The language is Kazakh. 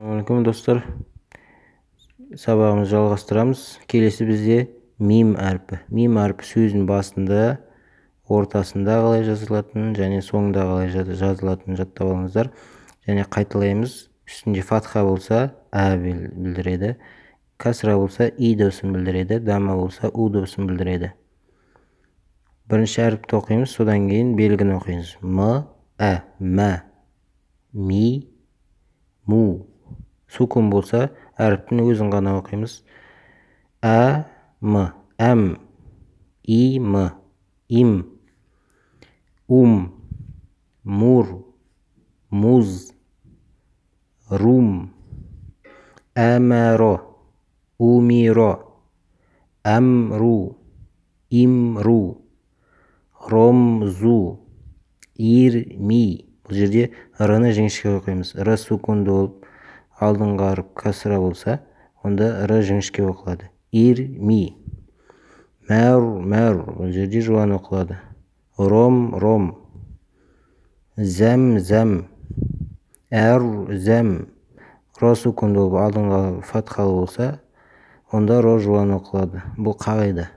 Assalamualaikum достар. Сабағымызды жалғастырамыз. Келесі бізде мим әрпі. Мим әрпі сөздің басында, ортасында қалай жазылатынын және соңында қалай жазылатынын жаттап алыңыздар. Және қайталаймыз. Үстінде фатха болса ә білдіреді. Кәсра болса и дауысын білдіреді. Дамма болса у дауысын білдіреді. Бірінші әріпті оқимыз, содан кейін белгіні оқимыз. М, ә, мә, ми, му. Сукун болса, әріптің өзін ғана оқимыз. Ә, м, әм, и, м, им, мур, муз, рум, әмәро, умиро, әмру, имру, ромзу, ирми. Бұл жерде р-ны жіңішке оқимыз. Р сукунды болып, алдыңғы әріп кәсіра болса, онда р жіңішке оқылады. Ирми. Мәр, бұл жерде жуан оқылады. Ром, зәм, зәм. Р сукунды болып, алдыңғы фатхалы болса, онда р жуан оқылады. Бұл қағида.